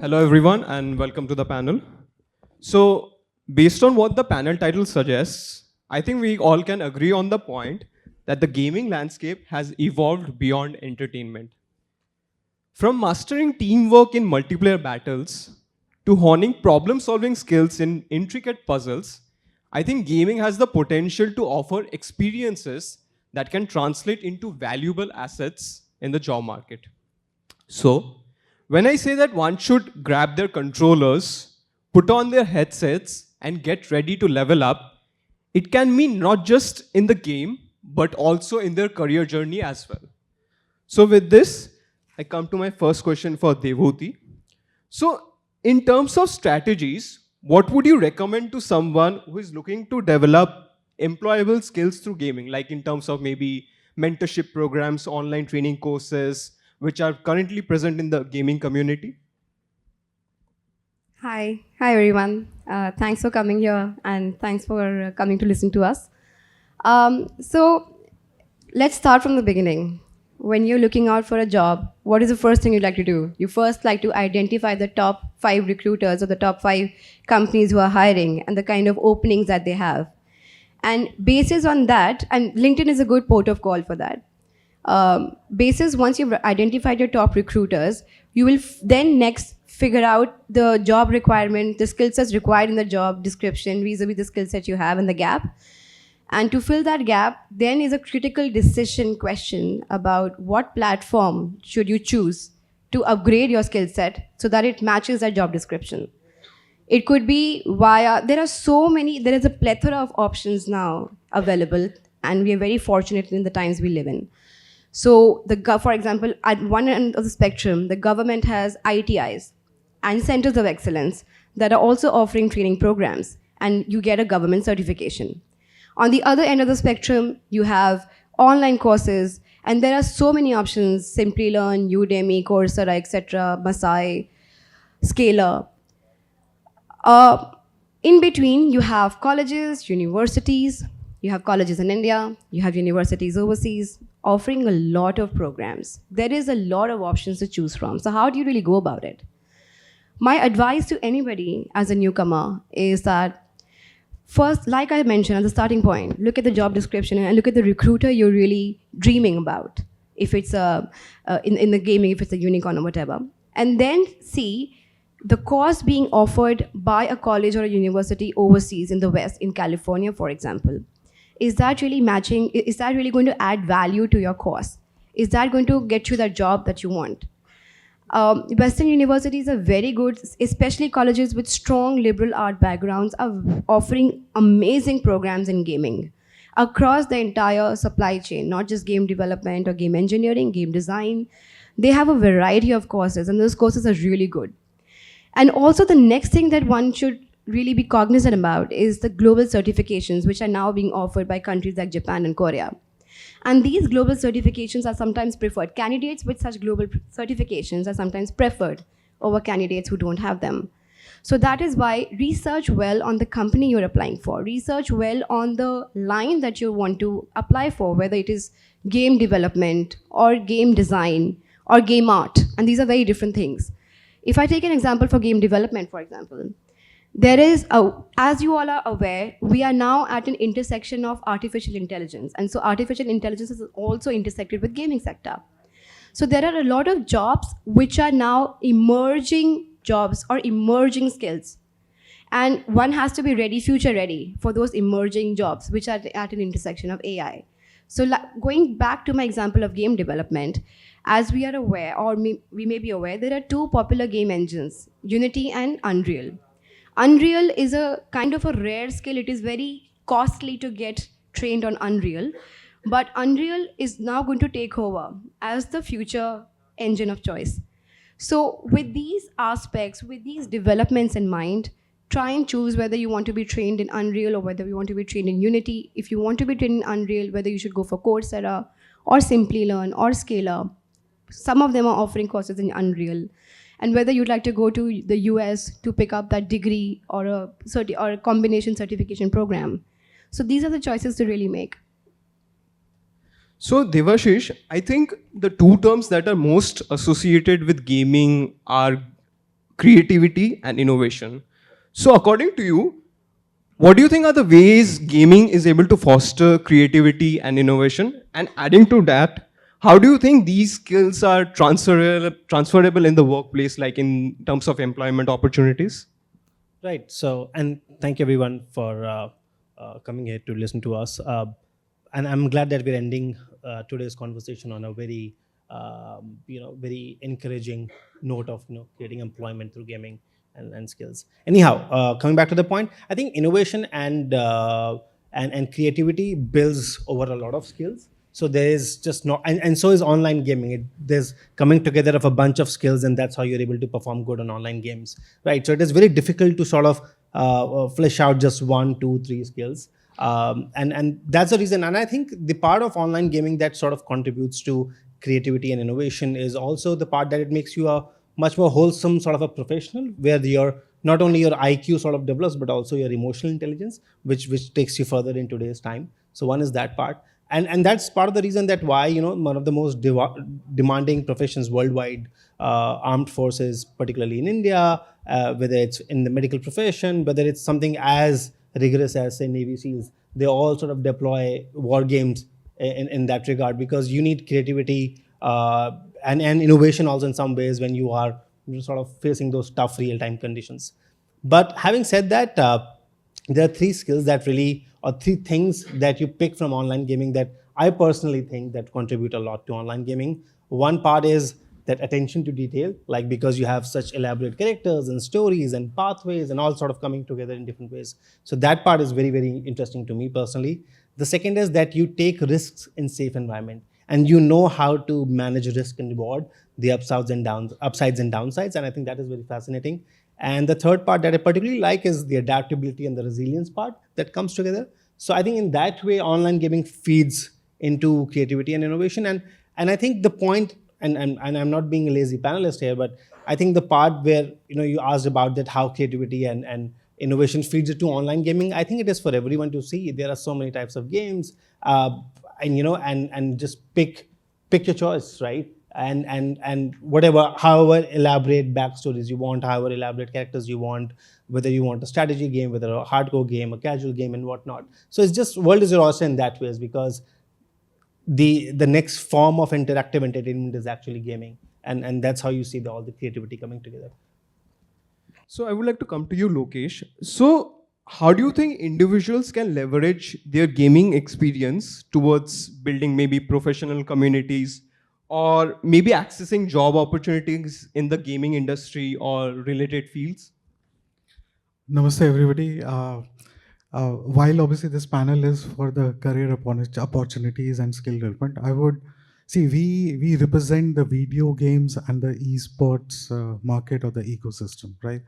Hello everyone and welcome to the panel. So based on what the panel title suggests, I think we all can agree on the point that the gaming landscape has evolved beyond entertainment. From mastering teamwork in multiplayer battles to honing problem-solving skills in intricate puzzles, I think gaming has the potential to offer experiences that can translate into valuable assets in the job market. So, when I say that one should grab their controllers, put on their headsets, and get ready to level up, it can mean not just in the game, but also in their career journey as well. So, with this, I come to my first question for Devhuti. So, in terms of strategies, what would you recommend to someone who is looking to develop employable skills through gaming, like in terms of maybe mentorship programs, online training courses, which are currently present in the gaming community? Hi everyone. Thanks for coming here and thanks for coming to listen to us. So let's start from the beginning. When you're looking out for a job, what is the first thing you'd like to do? You first like to identify the top 5 recruiters or the top 5 companies who are hiring and the kind of openings that they have. And basis on that, and LinkedIn is a good port of call for that. Basis once you've identified your top recruiters, you will then next figure out the job requirement, the skill sets required in the job description vis-a-vis the skill set you have and the gap. And to fill that gap, then is a critical decision question about what platform should you choose to upgrade your skill set so that it matches that job description. It could be via, there is a plethora of options now available, and we are very fortunate in the times we live in. So, for example, at one end of the spectrum, the government has ITIs and centers of excellence that are also offering training programs, and you get a government certification. On the other end of the spectrum, you have online courses, and there are so many options: Simplilearn, Udemy, Coursera, etc., Masai, Scalar. In between, you have colleges, universities. You have colleges in India, you have universities overseas, offering a lot of programs. There is a lot of options to choose from. So how do you really go about it? My advice to anybody as a newcomer is that first, like I mentioned at the starting point, look at the job description and look at the recruiter you're really dreaming about. If it's in the gaming, if it's a unicorn or whatever. And then see the course being offered by a college or a university overseas in the West, in California, for example. Is that really matching? Is that really going to add value to your course? Is that going to get you that job that you want? Western universities are very good, especially colleges with strong liberal art backgrounds are offering amazing programs in gaming across the entire supply chain, not just game development or game engineering, game design. They have a variety of courses, and those courses are really good. And also the next thing that one should really be cognizant about is the global certifications, which are now being offered by countries like Japan and Korea. And these global certifications are sometimes preferred. Candidates with such global certifications are sometimes preferred over candidates who don't have them. So that is why research well on the company you're applying for. Research well on the line that you want to apply for, whether it is game development or game design or game art. And these are very different things. If I take an example for game development, for example, there is, as you all are aware, we are now at an intersection of artificial intelligence. And so artificial intelligence is also intersected with gaming sector. So there are a lot of jobs which are now emerging jobs or emerging skills. And one has to be ready, future ready for those emerging jobs which are at an intersection of AI. So going back to my example of game development, as we are aware, or we may be aware, there are 2 popular game engines, Unity and Unreal. Unreal is a kind of a rare skill. It is very costly to get trained on Unreal. But Unreal is now going to take over as the future engine of choice. So with these aspects, with these developments in mind, try and choose whether you want to be trained in Unreal or whether you want to be trained in Unity. If you want to be trained in Unreal, whether you should go for Coursera or Simplilearn or Scalar. Some of them are offering courses in Unreal. And whether you'd like to go to the US to pick up that degree or a combination certification program. So these are the choices to really make. So Devashish, I think the 2 terms that are most associated with gaming are creativity, and innovation. So, according to you, what do you think are the ways gaming is able to foster creativity and innovation? And adding to that, how do you think these skills are transferable in the workplace, like in terms of employment opportunities? Right. So, and thank you everyone for coming here to listen to us. And I'm glad that we're ending today's conversation on a very, very encouraging note of creating employment through gaming and skills. Anyhow, coming back to the point, I think innovation and creativity builds over a lot of skills. So there is just no, and so is online gaming. There's coming together of a bunch of skills, and that's how you're able to perform good on online games, right? So it is very difficult to sort of flesh out just one, two, three skills, and that's the reason. And I think the part of online gaming that sort of contributes to creativity and innovation is also the part that it makes you a much more wholesome sort of a professional, where your not only your IQ sort of develops, but also your emotional intelligence, which takes you further in today's time. So one is that part, and that's part of the reason that why one of the most demanding professions worldwide, armed forces, particularly in India, whether it's in the medical profession, whether it's something as rigorous as say Navy SEALs, they all sort of deploy war games in that regard, because you need creativity and innovation also in some ways when you are sort of facing those tough real-time conditions. But having said that, there are three skills that really, or three things that you pick from online gaming that I personally think that contribute a lot to online gaming. One part is that attention to detail, like because you have such elaborate characters and stories and pathways and all sort of coming together in different ways. So that part is very, very interesting to me personally. The second is that you take risks in safe environment, and you know how to manage risk and reward, the upsides and downsides, and I think that is very fascinating. And the third part that I particularly like is the adaptability and the resilience part that comes together. So I think in that way, online gaming feeds into creativity and innovation. And I think the point, and I'm not being a lazy panelist here, but I think the part where you asked about that how creativity and innovation feeds into online gaming, I think it is for everyone to see. There are so many types of games, and just pick your choice, right? And whatever, however elaborate backstories you want, however elaborate characters you want, whether you want a strategy game, whether a hardcore game, a casual game, and whatnot. So it's just world is your oyster in that ways, because the next form of interactive entertainment is actually gaming, and that's how you see all the creativity coming together. So I would like to come to you, Lokesh. So how do you think individuals can leverage their gaming experience towards building maybe professional communities, or maybe accessing job opportunities in the gaming industry or related fields? Namaste, everybody. While obviously this panel is for the career opportunities and skill development, I would see we represent the video games and the esports market or the ecosystem, right?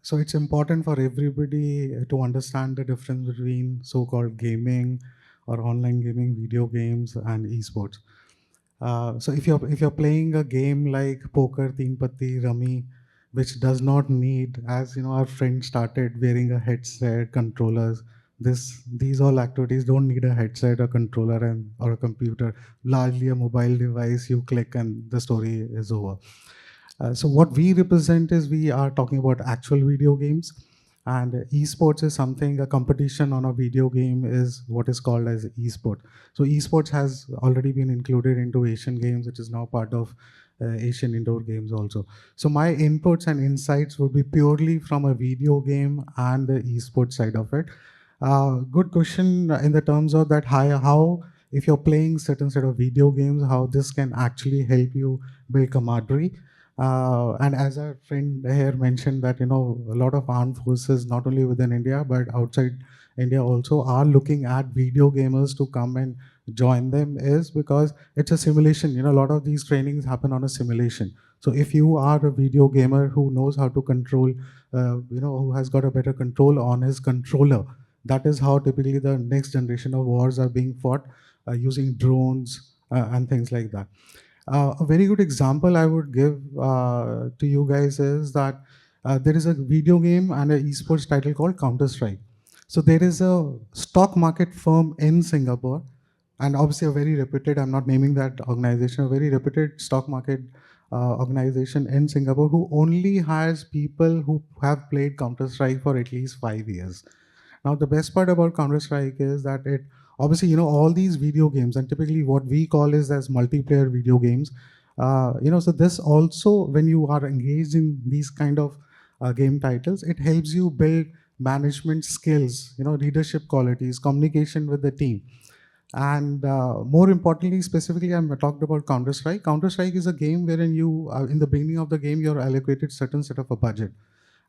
So it's important for everybody to understand the difference between so-called gaming or online gaming, video games, and esports. So if you're playing a game like poker, teen patti, rummy, which does not need, as our friend started wearing a headset, controllers. These all activities don't need a headset, a controller, or a computer. Largely a mobile device. You click and the story is over. So what we represent is we are talking about actual video games, and esports is something, a competition on a video game is what is called as esport. So esports has already been included into Asian Games, which is now part of Asian Indoor Games also. So my inputs and insights would be purely from a video game and the esports side of it. Good question in the terms of that how if you're playing certain set of video games, how this can actually help you build camaraderie. And as our friend here mentioned that, a lot of armed forces, not only within India, but outside India also are looking at video gamers to come and join them, is because it's a simulation. A lot of these trainings happen on a simulation. So if you are a video gamer who knows how to control, who has got a better control on his controller, that is how typically the next generation of wars are being fought, using drones and things like that. A very good example I would give to you guys is that there is a video game and an esports title called Counter-Strike. So there is a stock market firm in Singapore, and obviously a very reputed, I'm not naming that organization, a very reputed stock market organization in Singapore who only hires people who have played Counter-Strike for at least 5 years. Now, the best part about Counter-Strike is that it obviously, all these video games, and typically what we call is as multiplayer video games, so this also, when you are engaged in these kind of game titles, it helps you build management skills, leadership qualities, communication with the team. And more importantly, specifically, I'm talked about Counter-Strike. Counter-Strike is a game wherein you, in the beginning of the game, you're allocated certain set of a budget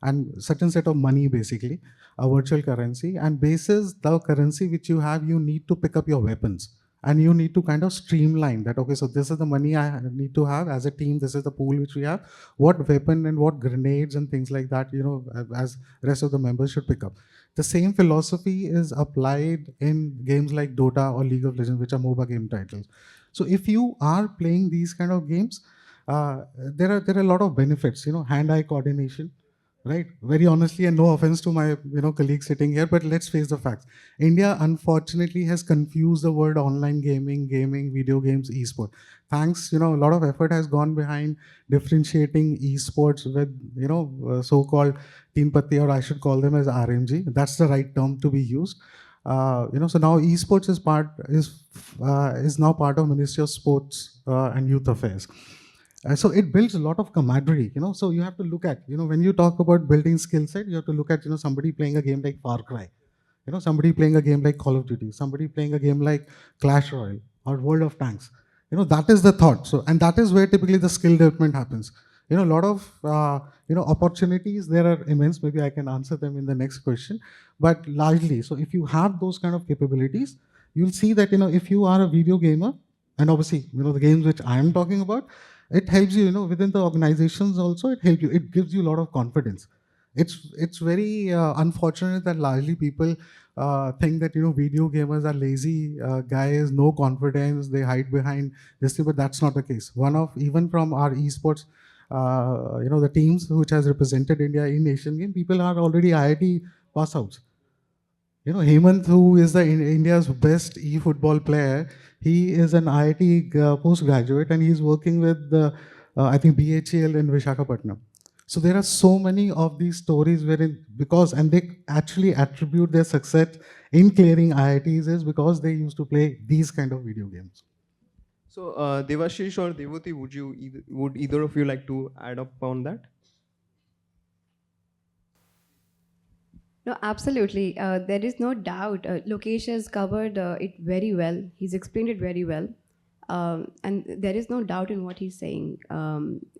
and certain set of money, basically, a virtual currency. And basis the currency which you have, you need to pick up your weapons. And you need to kind of streamline that, okay, so this is the money I need to have as a team, this is the pool which we have, what weapon and what grenades and things like that, as rest of the members should pick up. The same philosophy is applied in games like Dota or League of Legends, which are MOBA game titles. So if you are playing these kind of games, there are a lot of benefits, hand-eye coordination, right? Very honestly, and no offense to my colleagues sitting here, but let's face the facts. India, unfortunately, has confused the word online gaming, video games, esports. Thanks, a lot of effort has gone behind differentiating esports with, so-called Teen Patti, or I should call them as RMG. That's the right term to be used. So now esports is now part of Ministry of Sports and Youth Affairs. So it builds a lot of camaraderie, so you have to look at, when you talk about building skill set, you have to look at, somebody playing a game like Far Cry, somebody playing a game like Call of Duty, somebody playing a game like Clash Royale or World of Tanks. That is the thought. So, and that is where typically the skill development happens. A lot of, opportunities, there are immense, maybe I can answer them in the next question, but largely, so if you have those kind of capabilities, you'll see that, if you are a video gamer, and obviously, the games which I am talking about, it helps you, within the organizations also, it helps you. It gives you a lot of confidence. It's very unfortunate that largely people think that, video gamers are lazy guys, no confidence, they hide behind this thing, but that's not the case. Even from our esports, the teams which has represented India in Asian Games, people are already IIT pass outs. Hemant, who is India's best e-football player, he is an IIT postgraduate and he's working with the, I think, BHEL in Visakhapatnam. So there are so many of these stories wherein, and they actually attribute their success in clearing IITs is because they used to play these kind of video games. So Devashish or Devhuti, would either of you like to add up on that? No, absolutely. There is no doubt. Lokesh has covered it very well. He's explained it very well. And there is no doubt in what he's saying.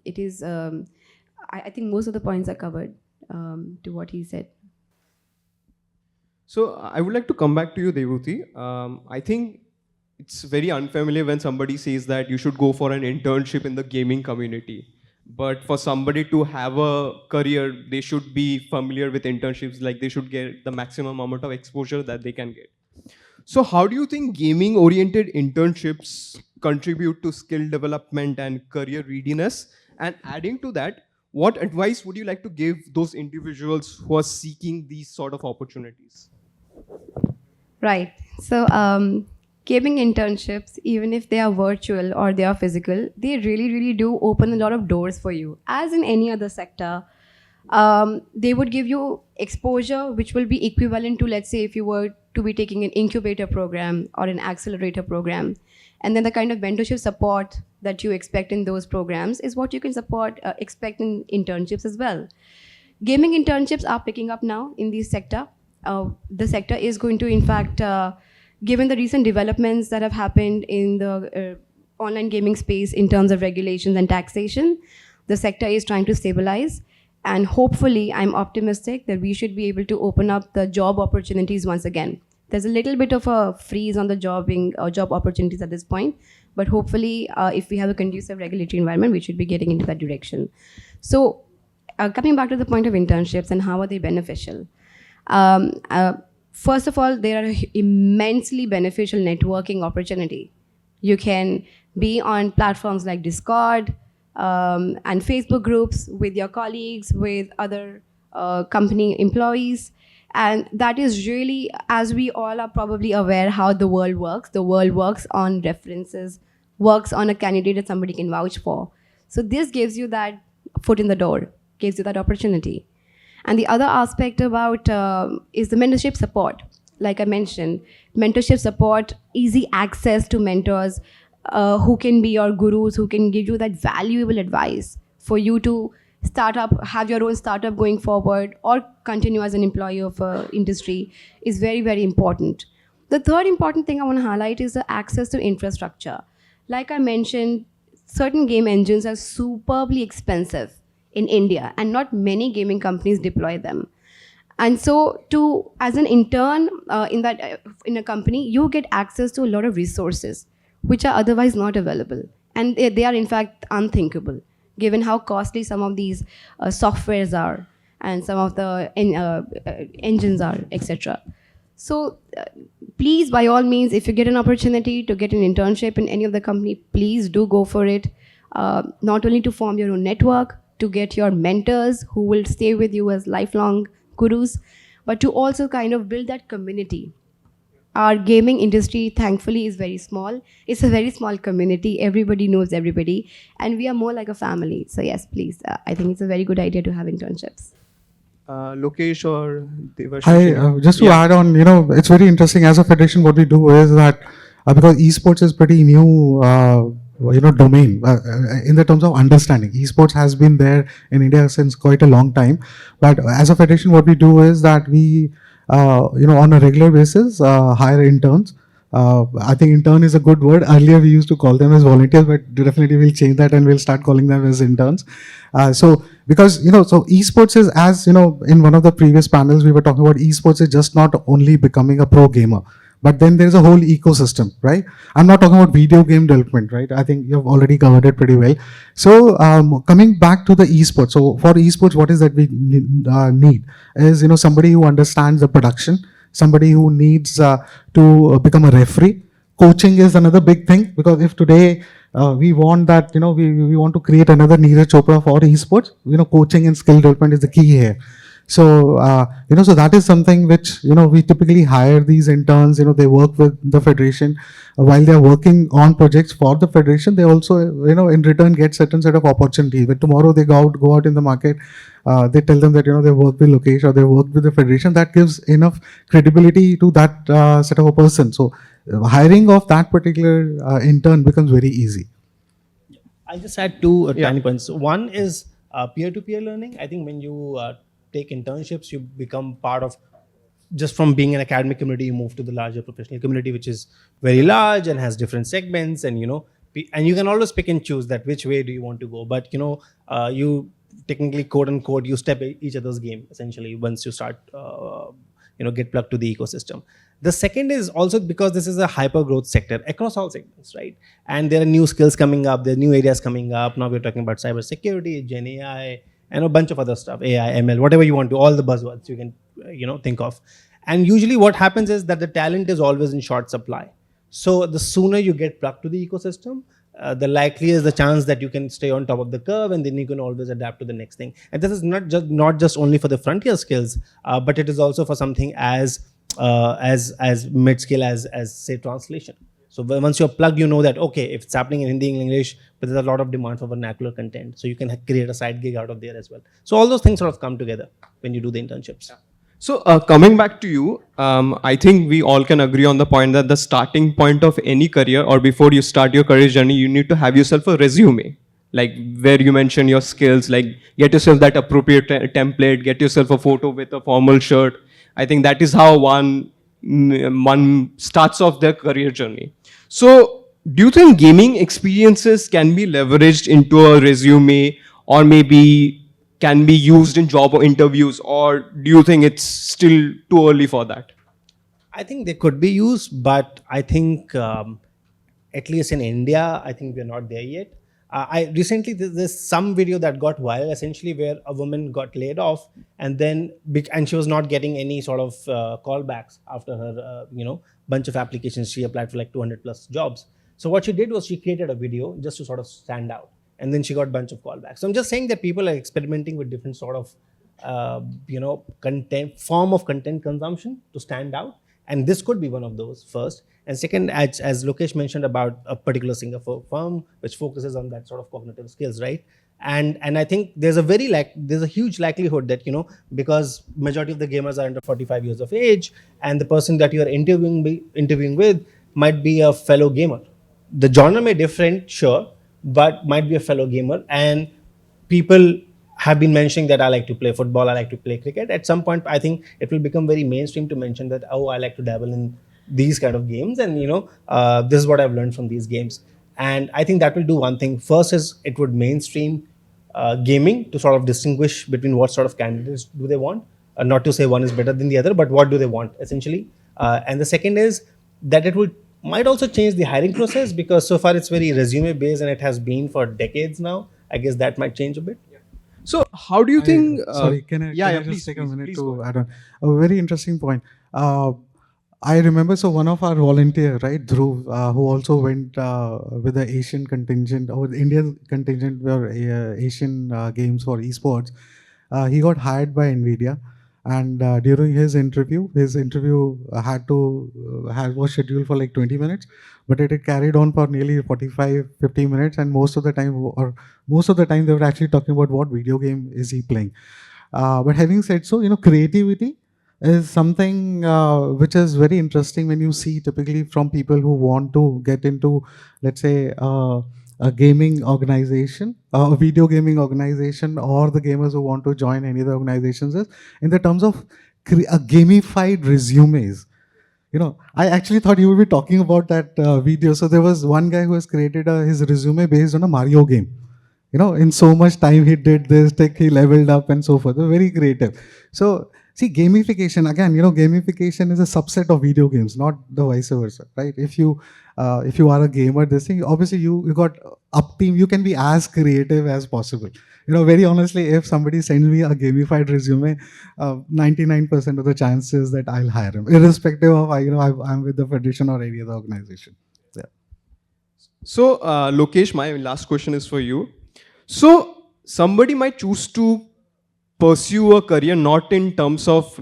It is, I think most of the points are covered to what he said. So I would like to come back to you, Devhuti. I think it's very unfamiliar when somebody says that you should go for an internship in the gaming community. But for somebody to have a career, they should be familiar with internships, like they should get the maximum amount of exposure that they can get. So how do you think gaming-oriented internships contribute to skill development and career readiness? And adding to that, what advice would you like to give those individuals who are seeking these sort of opportunities? Right. So gaming internships, even if they are virtual or they are physical, they really, really do open a lot of doors for you. As in any other sector, they would give you exposure which will be equivalent to, let's say, if you were to be taking an incubator program or an accelerator program. And then the kind of mentorship support that you expect in those programs is what you can expect in internships as well. Gaming internships are picking up now in this sector. The sector is going to, in fact, given the recent developments that have happened in the online gaming space in terms of regulations and taxation, the sector is trying to stabilize. And hopefully, I'm optimistic that we should be able to open up the job opportunities once again. There's a little bit of a freeze on the job opportunities at this point, but hopefully, if we have a conducive regulatory environment, we should be getting into that direction. So, coming back to the point of internships and how are they beneficial? First of all, they are an immensely beneficial networking opportunity. You can be on platforms like Discord and Facebook groups with your colleagues, with other company employees. And that is really, as we all are probably aware how the world works. The world works on references, works on a candidate that somebody can vouch for. So this gives you that foot in the door, gives you that opportunity. And the other aspect about is the mentorship support. Like I mentioned, mentorship support, easy access to mentors who can be your gurus, who can give you that valuable advice for you to start up, have your own startup going forward, or continue as an employee of industry is very, very important. The third important thing I want to highlight is the access to infrastructure. Like I mentioned, certain game engines are superbly expensive in India, and not many gaming companies deploy them. And so, to as an intern in a company, you get access to a lot of resources which are otherwise not available, and they are in fact unthinkable, given how costly some of these softwares are and some of the engines are, etc. So, please, by all means, if you get an opportunity to get an internship in any of the company, please do go for it. Not only to form your own network, to get your mentors who will stay with you as lifelong gurus, but to also kind of build that community. Our gaming industry, thankfully, is very small. It's a very small community. Everybody knows everybody, and we are more like a family. So yes, please, I think it's a very good idea to have internships. Lokesh or Devashish? Just to Yeah. add on, it's very interesting. As a federation, what we do is that because esports is pretty new, domain in the terms of understanding. Esports has been there in India since quite a long time, but as a federation, what we do is that we, on a regular basis, hire interns. I think intern is a good word. Earlier, we used to call them as volunteers, but definitely we'll change that and we'll start calling them as interns. So because so esports is, as in one of the previous panels we were talking about, esports is just not only becoming a pro gamer, but then there's a whole ecosystem, right? I'm not talking about video game development, right? I think you've already covered it pretty well. So coming back to the esports, so for esports, what is that we need is somebody who understands the production, somebody who needs to become a referee. Coaching is another big thing, because if today we want that, we want to create another Neeraj Chopra for esports, coaching and skill development is the key here. So, so that is something which, we typically hire these interns, they work with the federation. While they're working on projects for the federation, they also, in return get certain set of opportunities. When tomorrow they go out in the market, they tell them that, they work with Lokesh or they work with the federation. That gives enough credibility to that set of a person. So, hiring of that particular intern becomes very easy. I'll just add two Yeah. tiny points. One is peer-to-peer learning. I think when you take internships, you become part of, just from being an academic community, you move to the larger professional community, which is very large and has different segments, and and you can always pick and choose that which way do you want to go. But you technically, quote unquote, you step each other's game essentially once you start get plugged to the ecosystem. The second is also because this is a hyper growth sector across all segments, right? And there are new skills coming up, there are new areas coming up. Now we're talking about cyber security, Gen AI, and a bunch of other stuff, AI, ML, whatever you want to, all the buzzwords you can think of. And usually what happens is that the talent is always in short supply. So the sooner you get plugged to the ecosystem, the likelier is the chance that you can stay on top of the curve, and then you can always adapt to the next thing. And this is not just only for the frontier skills, but it is also for something as mid-scale as say translation. So once you're plugged, you know that okay, if it's happening in Hindi and English, but there's a lot of demand for vernacular content, so you can create a side gig out of there as well. So all those things sort of come together when you do the internships. So coming back to you, I think we all can agree on the point that the starting point of any career, or before you start your career journey, you need to have yourself a resume, like where you mention your skills, like get yourself that appropriate template, get yourself a photo with a formal shirt. I think that is how one starts off their career journey. So do you think gaming experiences can be leveraged into a resume, or maybe can be used in job interviews, or do you think it's still too early for that? I think they could be used, but I think at least in India, I think we're not there yet. I recently there's some video that got viral essentially where a woman got laid off, and she was not getting any sort of callbacks after her bunch of applications. She applied for like 200 plus jobs. So what she did was she created a video just to sort of stand out, and then she got a bunch of callbacks. So I'm just saying that people are experimenting with different sort of form of content consumption to stand out. And this could be one of those, first. And second, as Lokesh mentioned about a particular Singapore firm which focuses on that sort of cognitive skills, right? And I think there's a huge likelihood that, because majority of the gamers are under 45 years of age, and the person that you are interviewing with might be a fellow gamer. The genre may different, sure, but might be a fellow gamer. And people have been mentioning that I like to play football, I like to play cricket. At some point, I think it will become very mainstream to mention that, oh, I like to dabble in these kind of games, and this is what I've learned from these games. And I think that will do one thing. First is it would mainstream gaming to sort of distinguish between what sort of candidates do they want. Not to say one is better than the other, but what do they want essentially. And the second is that it might also change the hiring process, because so far it's very resume based and it has been for decades now. I guess that might change a bit. So how do you think? Sorry, can I please, just take a minute please to go add on? A very interesting point. I remember, so one of our volunteer, right, Dhruv, who also went with the Asian contingent or the Indian contingent for Asian Games for Esports. He got hired by NVIDIA, and during his interview was scheduled for like 20 minutes, but it carried on for nearly 45-50 minutes, and most of the time they were actually talking about what video game is he playing. But having said so, creativity is something which is very interesting when you see typically from people who want to get into, let's say, a gaming organization, a video gaming organization, or the gamers who want to join any of the organizations, is in the terms of gamified resumes. I actually thought you would be talking about that video. So there was one guy who has created his resume based on a Mario game. In so much time he did this, he leveled up and so forth. Very creative. So see, gamification, again, gamification is a subset of video games, not the vice versa, right? If you are a gamer, this thing, obviously you got up team, you can be as creative as possible. Very honestly, if somebody sends me a gamified resume, 99% of the chances that I'll hire him, irrespective of, I'm with the federation or any other organization. Yeah. So, Lokesh, my last question is for you. So, somebody might choose to pursue a career not in terms of,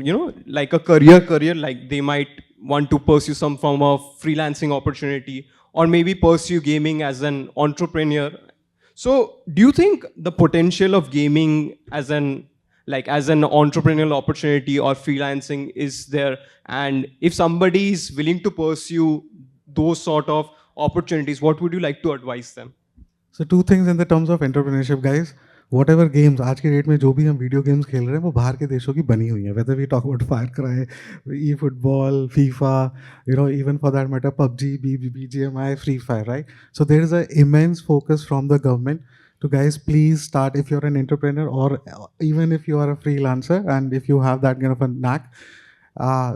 like a career, like they might want to pursue some form of freelancing opportunity, or maybe pursue gaming as an entrepreneur. So, do you think the potential of gaming as an entrepreneurial opportunity or freelancing is there? And if somebody is willing to pursue those sort of opportunities, what would you like to advise them? So two things in the terms of entrepreneurship, guys. Whatever games आज के date में जो भी हम video games खेल रहे हैं वो बाहर के देशों की बनी हुई हैं. Whether we talk about Firecry, eFootball, FIFA, even for that matter PUBG, BGMI, Free Fire, right? So there is an immense focus from the government to, guys, please start if you're an entrepreneur or even if you are a freelancer and if you have that kind of a knack.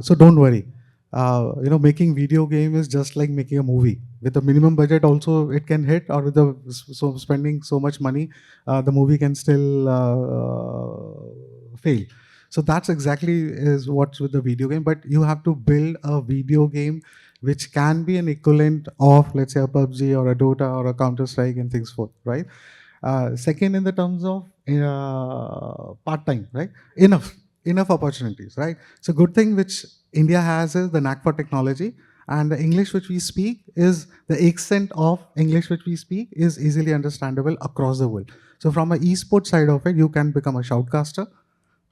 So don't worry. Making video game is just like making a movie. With a minimum budget also it can hit, or with spending so much money, the movie can still fail. So that's exactly is what's with the video game. But you have to build a video game which can be an equivalent of, let's say, a PUBG or a Dota or a Counter-Strike and things forth, right? Second, in the terms of part-time, right? Enough opportunities, right? So good thing which India has is the knack for technology, and the English which we speak is, the extent of English which we speak is easily understandable across the world. So from an esports side of it, you can become a shoutcaster,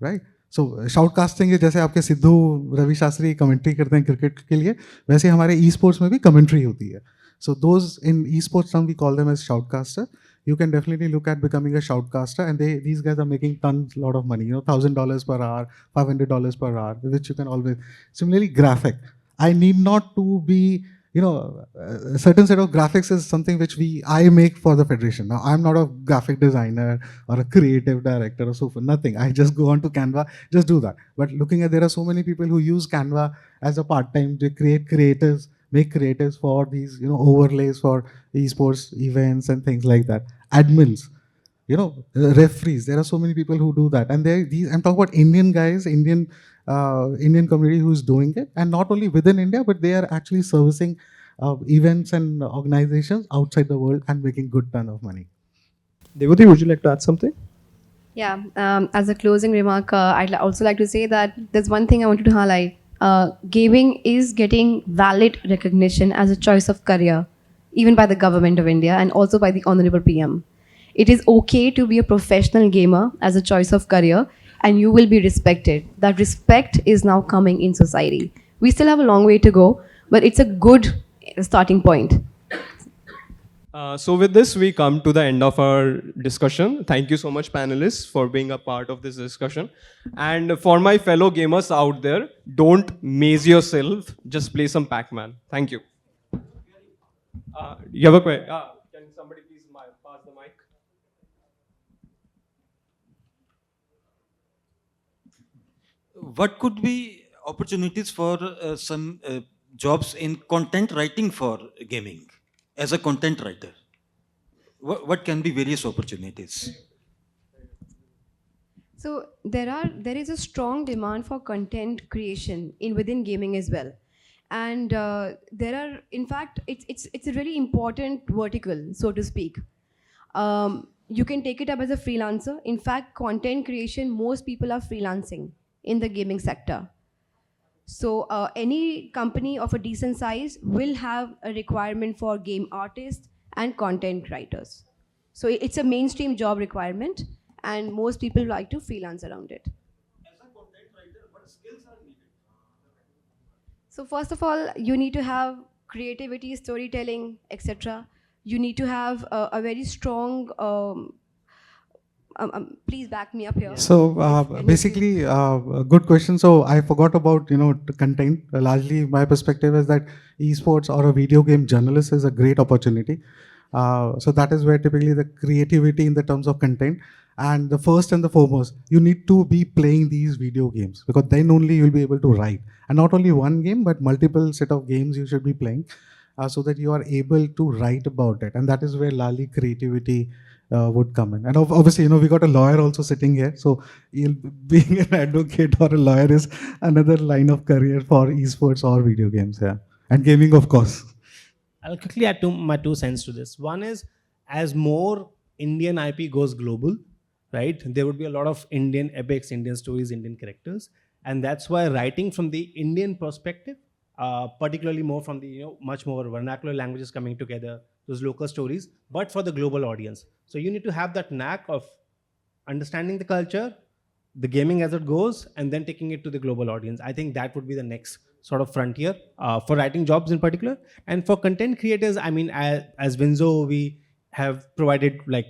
right? So shoutcasting is जैसे आपके Sidhu Ravi Shastri commentary करते हैं cricket के लिए, वैसे हमारे esports में भी कमेंट्री होती है. So those in esports term we call them as shoutcaster. You can definitely look at becoming a shoutcaster, and these guys are making lot of money. $1,000 per hour, $500 per hour, which you can always. Similarly, graphic. I need not to be, a certain set of graphics is something which I make for the federation. Now, I'm not a graphic designer or a creative director or so forth. Nothing. I just go on to Canva, just do that. But looking at, there are so many people who use Canva as a part-time to make creatives for these, overlays for esports events and things like that. Admins, referees. There are so many people who do that, and I'm talking about Indian guys, Indian community who's doing it, and not only within India, but they are actually servicing events and organizations outside the world and making good ton of money. Devhuti, would you like to add something? Yeah, as a closing remark, I'd also like to say that there's one thing I wanted to highlight. gaming is getting valid recognition as a choice of career, even by the government of India and also by the Honorable PM. It is okay to be a professional gamer as a choice of career, and you will be respected. That respect is now coming in society. We still have a long way to go, but it's a good starting point. So with this, we come to the end of our discussion. Thank you so much, panelists, for being a part of this discussion. And for my fellow gamers out there, don't maze yourself. Just play some Pac-Man. Thank you. You have a question? Can somebody please pass the mic? What could be opportunities for some jobs in content writing for gaming as a content writer? What can be various opportunities? So there is a strong demand for content creation within gaming as well, and there are, in fact, it's a really important vertical, so to speak. You can take it up as a freelancer. In fact, content creation, most people are freelancing in the gaming sector. So any company of a decent size will have a requirement for game artists and content writers. So it's a mainstream job requirement, and most people like to freelance around it. As a content writer, what skills are needed? So first of all, you need to have creativity, storytelling, etc. You need to have a very strong. Please back me up here. So basically, a good question. So I forgot about the content. Largely, my perspective is that esports or a video game journalist is a great opportunity. So that is where typically the creativity in the terms of content, and the first and the foremost, you need to be playing these video games, because then only you'll be able to write, and not only one game but multiple set of games you should be playing, so that you are able to write about it, and that is where largely creativity would come in. And obviously, we got a lawyer also sitting here, so being an advocate or a lawyer is another line of career for esports or video games, yeah, and gaming, of course. I'll quickly add my 2 cents to this. One is, as more Indian IP goes global, right, there would be a lot of Indian epics, Indian stories, Indian characters. And that's why writing from the Indian perspective, particularly more from the much more vernacular languages coming together, those local stories, but for the global audience. So you need to have that knack of understanding the culture, the gaming as it goes, and then taking it to the global audience. I think that would be the next sort of frontier for writing jobs in particular. And for content creators, I mean, as WinZO, we have provided like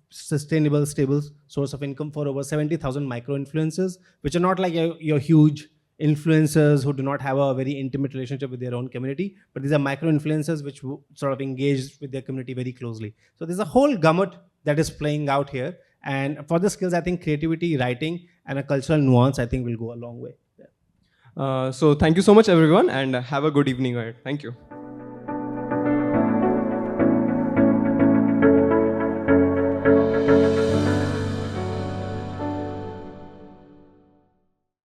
sustainable, stable source of income for over 70,000 micro influencers, which are not like your huge influencers who do not have a very intimate relationship with their own community, but these are micro influencers which sort of engage with their community very closely. So there's a whole gamut that is playing out here. And for the skills, I think creativity, writing, and a cultural nuance, I think will go a long way. So thank you so much, everyone, and have a good evening ahead. Thank you.